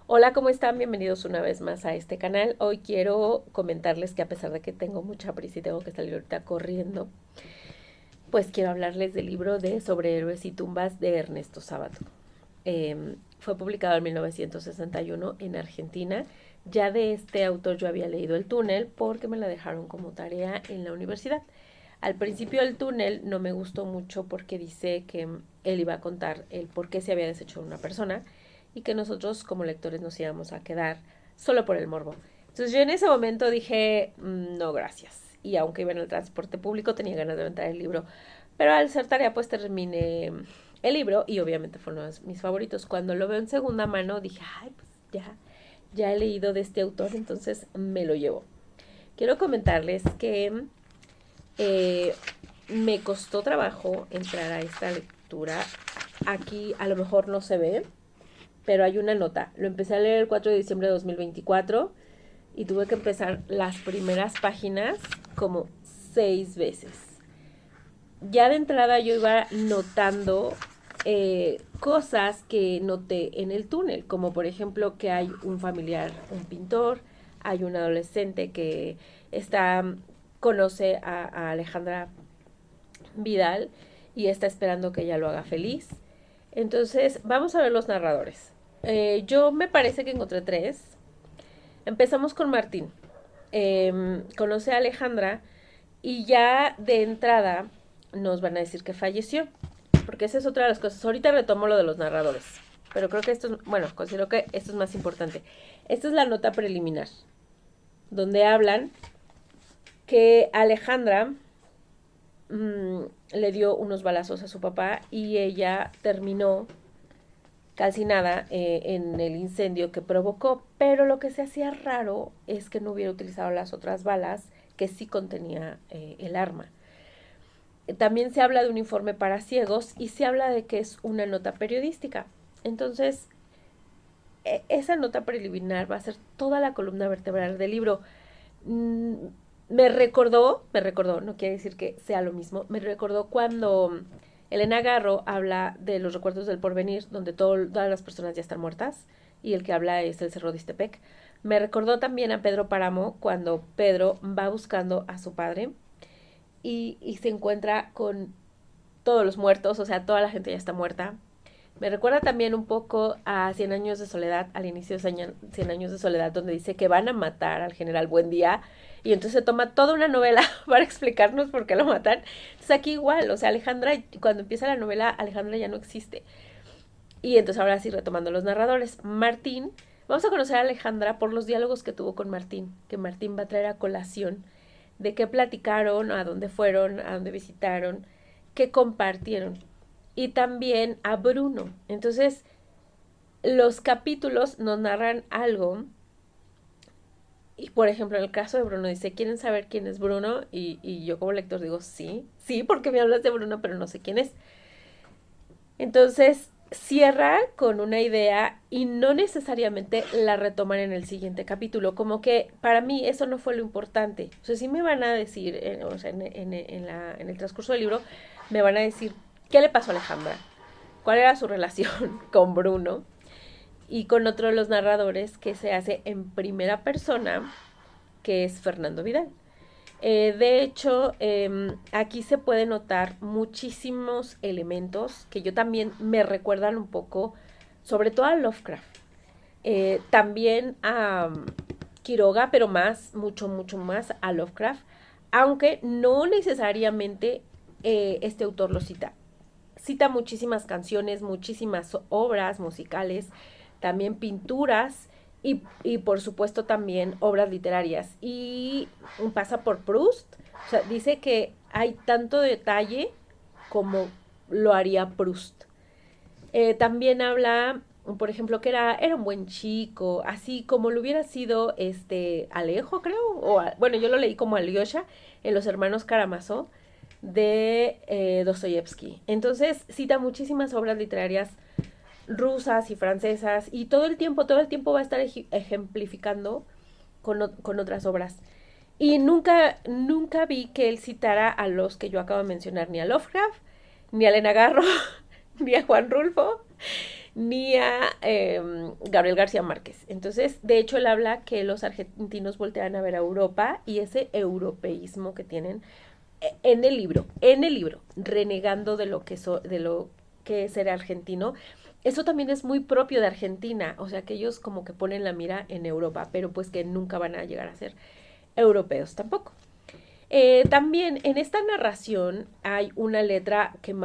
Hola, ¿cómo están? Bienvenidos una vez más a este canal. Hoy quiero comentarles que a pesar de que tengo mucha prisa y tengo que salir ahorita corriendo, pues quiero hablarles del libro de Sobre héroes y tumbas de Ernesto Sábato. Fue publicado en 1961 en Argentina. Ya de este autor yo había leído El túnel porque me la dejaron como tarea en la universidad. Al principio el túnel no me gustó mucho porque dice que él iba a contar el por qué se había deshecho una persona y que nosotros como lectores nos íbamos a quedar solo por el morbo. Entonces yo en ese momento dije, no, gracias. Y aunque iba en el transporte público tenía ganas de aventar el libro. Pero al ser tarea pues terminé el libro y obviamente fue uno de mis favoritos. Cuando lo veo en segunda mano dije, ay, pues ya he leído de este autor, entonces me lo llevo. Quiero comentarles que eh, me costó trabajo entrar a esta lectura. Aquí a lo mejor no se ve, pero hay una nota. Lo empecé a leer el 4 de diciembre de 2024 y tuve que empezar las primeras páginas como 6 veces. Ya de entrada yo iba notando cosas que noté en el túnel, como por ejemplo que hay un familiar, un pintor, hay un adolescente que conoce a Alejandra Vidal y está esperando que ella lo haga feliz. Entonces, vamos a ver los narradores. Yo me parece que encontré tres. Empezamos con Martín. Conoce a Alejandra y ya de entrada nos van a decir que falleció. Porque esa es otra de las cosas. Ahorita retomo lo de los narradores. Pero creo que esto es, bueno, considero que esto es más importante. Esta es la nota preliminar, donde hablan que Alejandra le dio unos balazos a su papá y ella terminó calcinada en el incendio que provocó, pero lo que se hacía raro es que no hubiera utilizado las otras balas que sí contenía el arma. También se habla de un informe para ciegos y se habla de que es una nota periodística. Entonces, esa nota preliminar va a ser toda la columna vertebral del libro. Mm, me recordó, no quiere decir que sea lo mismo, me recordó cuando Elena Garro habla de los recuerdos del porvenir, donde todas las personas ya están muertas, y el que habla es el Cerro de Iztepec. Me recordó también a Pedro Páramo cuando Pedro va buscando a su padre y se encuentra con todos los muertos, o sea, toda la gente ya está muerta. Me recuerda también un poco a Cien Años de Soledad, al inicio de Cien Años de Soledad, donde dice que van a matar al general Buendía, y entonces se toma toda una novela para explicarnos por qué lo matan. Entonces aquí igual, o sea, Alejandra, cuando empieza la novela, Alejandra ya no existe. Y entonces ahora sí, retomando los narradores, Martín, vamos a conocer a Alejandra por los diálogos que tuvo con Martín, que Martín va a traer a colación, de qué platicaron, a dónde fueron, a dónde visitaron, qué compartieron. Y también a Bruno. Entonces, los capítulos nos narran algo. Y por ejemplo, en el caso de Bruno, dice, ¿quieren saber quién es Bruno? Y yo como lector digo, sí, sí, porque me hablas de Bruno, pero no sé quién es. Entonces, cierra con una idea y no necesariamente la retoman en el siguiente capítulo. Como que para mí eso no fue lo importante. O sea, sí me van a decir, o sea, en el transcurso del libro, me van a decir qué le pasó a Alejandra, cuál era su relación con Bruno y con otro de los narradores que se hace en primera persona, que es Fernando Vidal. De hecho, aquí se puede notar muchísimos elementos que yo también me recuerdan un poco, sobre todo a Lovecraft. También a Quiroga, pero mucho más a Lovecraft, aunque no necesariamente este autor lo cita. Cita muchísimas canciones, muchísimas obras musicales, también pinturas y por supuesto también obras literarias. Y pasa por Proust, o sea, dice que hay tanto detalle como lo haría Proust. También habla, por ejemplo, que era un buen chico, así como lo hubiera sido Alejo, creo, bueno, yo lo leí como Alyosha en Los Hermanos Karamazov de Dostoyevsky. Entonces cita muchísimas obras literarias rusas y francesas y todo el tiempo va a estar ejemplificando con otras obras. Y nunca vi que él citara a los que yo acabo de mencionar, ni a Lovecraft, ni a Elena Garro, ni a Juan Rulfo, ni a Gabriel García Márquez. Entonces, de hecho, él habla que los argentinos voltean a ver a Europa y ese europeísmo que tienen en el libro, renegando de lo que es ser argentino. Eso también es muy propio de Argentina, o sea que ellos como que ponen la mira en Europa, pero pues que nunca van a llegar a ser europeos tampoco. También en esta narración hay una letra que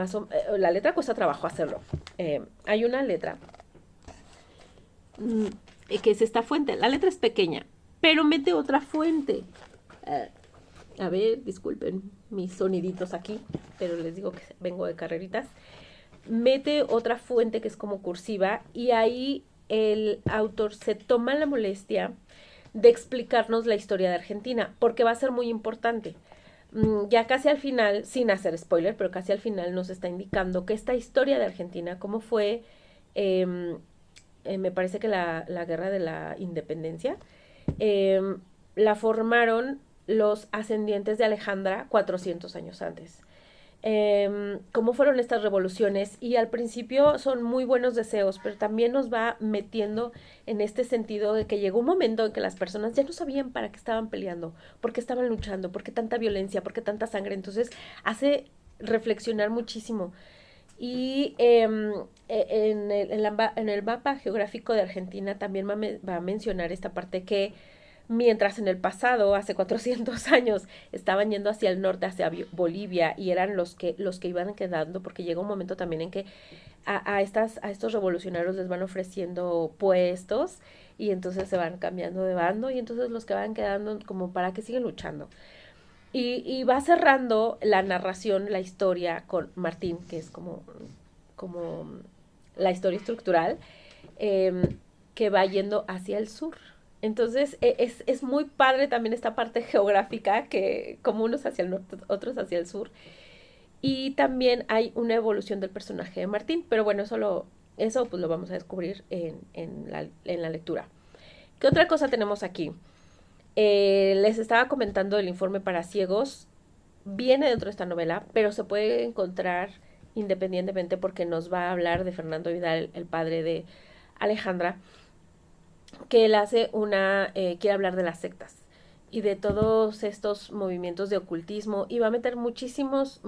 la letra cuesta trabajo hacerlo. Hay una letra que es esta fuente. La letra es pequeña, pero mete otra fuente. A ver, disculpen mis soniditos aquí, pero les digo que vengo de carreritas. Mete otra fuente que es como cursiva y ahí el autor se toma la molestia de explicarnos la historia de Argentina, porque va a ser muy importante. Ya casi al final, sin hacer spoiler, pero casi al final nos está indicando que esta historia de Argentina, cómo fue, me parece que la guerra de la independencia, eh, la formaron los ascendientes de Alejandra 400 años antes. Cómo fueron estas revoluciones y al principio son muy buenos deseos, pero también nos va metiendo en este sentido de que llegó un momento en que las personas ya no sabían para qué estaban peleando, por qué estaban luchando, por qué tanta violencia, por qué tanta sangre. Entonces hace reflexionar muchísimo. Y en el mapa geográfico de Argentina también va a mencionar esta parte que mientras en el pasado, hace 400 años, estaban yendo hacia el norte, hacia Bolivia, y eran los que iban quedando, porque llega un momento también en que a estos revolucionarios les van ofreciendo puestos, y entonces se van cambiando de bando, y entonces los que van quedando como para que siguen luchando. Y va cerrando la narración, la historia con Martín, que es como la historia estructural, que va yendo hacia el sur. Entonces es muy padre también esta parte geográfica, que como unos hacia el norte, otros hacia el sur. Y también hay una evolución del personaje de Martín, pero bueno, eso pues lo vamos a descubrir en la lectura. ¿Qué otra cosa tenemos aquí? Les estaba comentando el informe para ciegos. Viene dentro de esta novela, pero se puede encontrar independientemente porque nos va a hablar de Fernando Vidal, el padre de Alejandra, que él quiere hablar de las sectas y de todos estos movimientos de ocultismo y va a meter muchísimos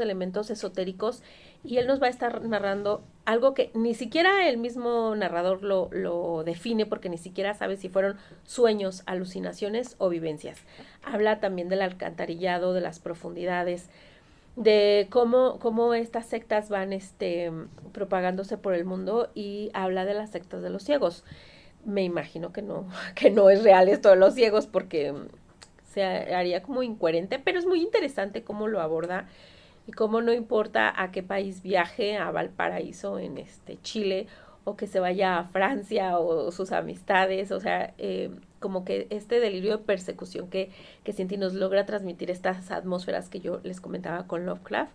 elementos esotéricos y él nos va a estar narrando algo que ni siquiera el mismo narrador lo define porque ni siquiera sabe si fueron sueños, alucinaciones o vivencias. Habla también del alcantarillado, de las profundidades, de cómo estas sectas van propagándose por el mundo y habla de las sectas de los ciegos. Me imagino que no es real esto de los ciegos porque se haría como incoherente, pero es muy interesante cómo lo aborda y cómo no importa a qué país viaje, a Valparaíso en Chile, o que se vaya a Francia o sus amistades, o sea, como que este delirio de persecución que Cinti nos logra transmitir estas atmósferas que yo les comentaba con Lovecraft.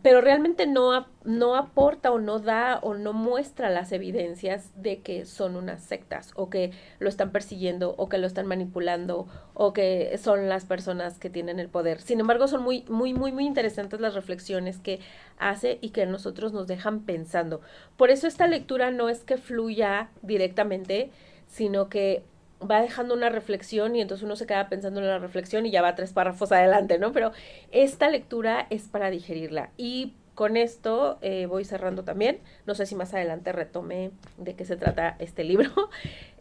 Pero realmente no aporta o no da o no muestra las evidencias de que son unas sectas o que lo están persiguiendo o que lo están manipulando o que son las personas que tienen el poder. Sin embargo, son muy interesantes las reflexiones que hace y que a nosotros nos dejan pensando. Por eso esta lectura no es que fluya directamente, sino que va dejando una reflexión y entonces uno se queda pensando en la reflexión y ya va 3 párrafos adelante, ¿no? Pero esta lectura es para digerirla. Y con esto voy cerrando también. No sé si más adelante retome de qué se trata este libro.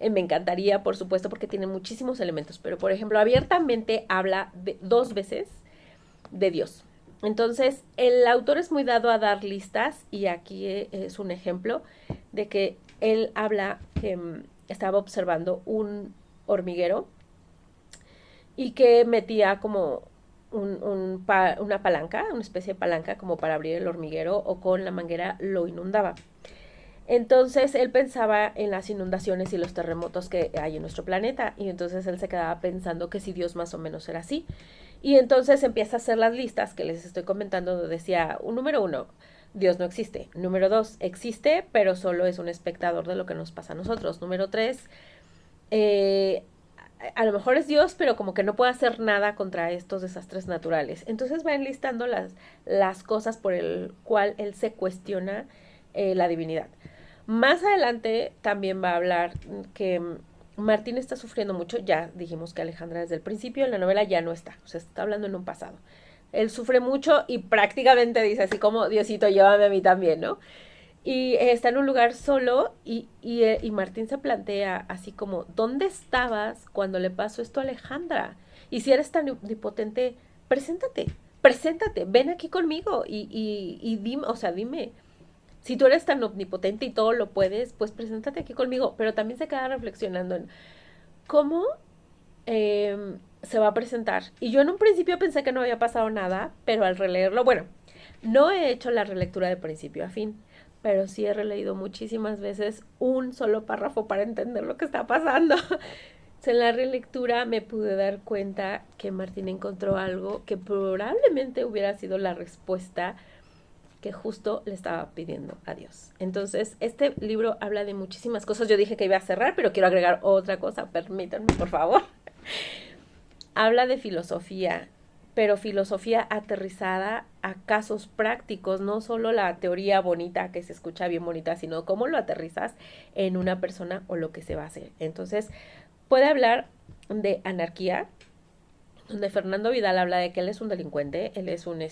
Me encantaría, por supuesto, porque tiene muchísimos elementos. Pero, por ejemplo, abiertamente habla 2 veces de Dios. Entonces, el autor es muy dado a dar listas y aquí es un ejemplo de que él habla que estaba observando un hormiguero y que metía como una palanca, una especie de palanca como para abrir el hormiguero o con la manguera lo inundaba. Entonces él pensaba en las inundaciones y los terremotos que hay en nuestro planeta y entonces él se quedaba pensando que si Dios más o menos era así. Y entonces empieza a hacer las listas que les estoy comentando donde decía, número 1, Dios no existe. Número 2, existe, pero solo es un espectador de lo que nos pasa a nosotros. Número 3, a lo mejor es Dios, pero como que no puede hacer nada contra estos desastres naturales. Entonces va enlistando las cosas por el cual él se cuestiona la divinidad. Más adelante también va a hablar que Martín está sufriendo mucho, ya dijimos que Alejandra desde el principio en la novela ya no está, o sea, está hablando en un pasado. Él sufre mucho y prácticamente dice así como, Diosito, llévame a mí también, ¿no? Y está en un lugar solo y Martín se plantea así como, ¿dónde estabas cuando le pasó esto a Alejandra? Y si eres tan omnipotente, preséntate, preséntate, ven aquí conmigo y dime, o sea, dime, si tú eres tan omnipotente y todo lo puedes, pues preséntate aquí conmigo. Pero también se queda reflexionando en cómo se va a presentar. Y yo en un principio pensé que no había pasado nada, pero al releerlo, bueno, no he hecho la relectura de principio a fin, pero sí he releído muchísimas veces un solo párrafo para entender lo que está pasando. En la relectura me pude dar cuenta que Martín encontró algo que probablemente hubiera sido la respuesta que justo le estaba pidiendo a Dios. Entonces, este libro habla de muchísimas cosas. Yo dije que iba a cerrar, pero quiero agregar otra cosa. Permítanme, por favor. Habla de filosofía, pero filosofía aterrizada a casos prácticos, no solo la teoría bonita que se escucha bien bonita, sino cómo lo aterrizas en una persona o lo que se va a hacer. Entonces, puede hablar de anarquía, donde Fernando Vidal habla de que él es un delincuente, él es un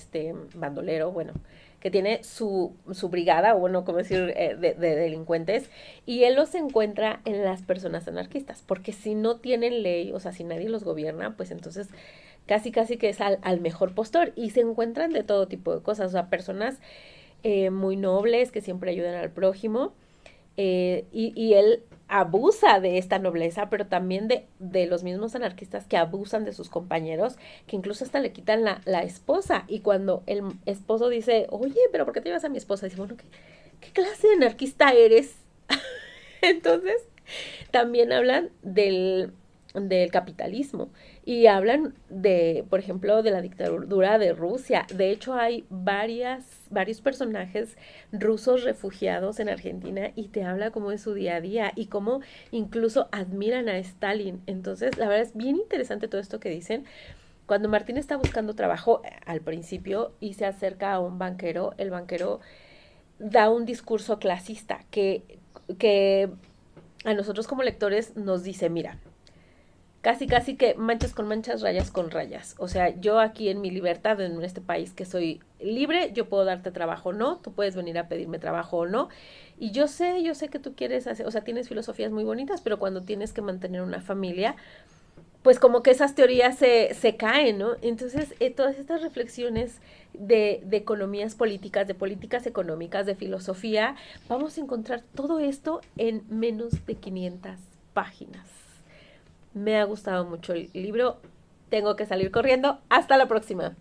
bandolero, bueno, que tiene su brigada, o bueno, como decir, de delincuentes, y él los encuentra en las personas anarquistas, porque si no tienen ley, o sea, si nadie los gobierna, pues entonces casi que es al mejor postor, y se encuentran de todo tipo de cosas, o sea, personas muy nobles que siempre ayudan al prójimo, y él abusa de esta nobleza, pero también de los mismos anarquistas que abusan de sus compañeros, que incluso hasta le quitan la esposa. Y cuando el esposo dice, oye, pero ¿por qué te llevas a mi esposa? Dice, bueno, ¿qué clase de anarquista eres? Entonces, también hablan del capitalismo y hablan de, por ejemplo, de la dictadura de Rusia. De hecho, hay varios personajes rusos refugiados en Argentina y te habla como de su día a día y cómo incluso admiran a Stalin. Entonces, la verdad es bien interesante todo esto que dicen. Cuando Martín está buscando trabajo al principio y se acerca a un banquero, el banquero da un discurso clasista que a nosotros como lectores nos dice, mira, casi que manchas con manchas, rayas con rayas. O sea, yo aquí en mi libertad, en este país que soy libre, yo puedo darte trabajo o no, tú puedes venir a pedirme trabajo o no. Y yo sé que tú quieres hacer, o sea, tienes filosofías muy bonitas, pero cuando tienes que mantener una familia, pues como que esas teorías se caen, ¿no? Entonces, todas estas reflexiones de economías políticas, de políticas económicas, de filosofía, vamos a encontrar todo esto en menos de 500 páginas. Me ha gustado mucho el libro. Tengo que salir corriendo. Hasta la próxima.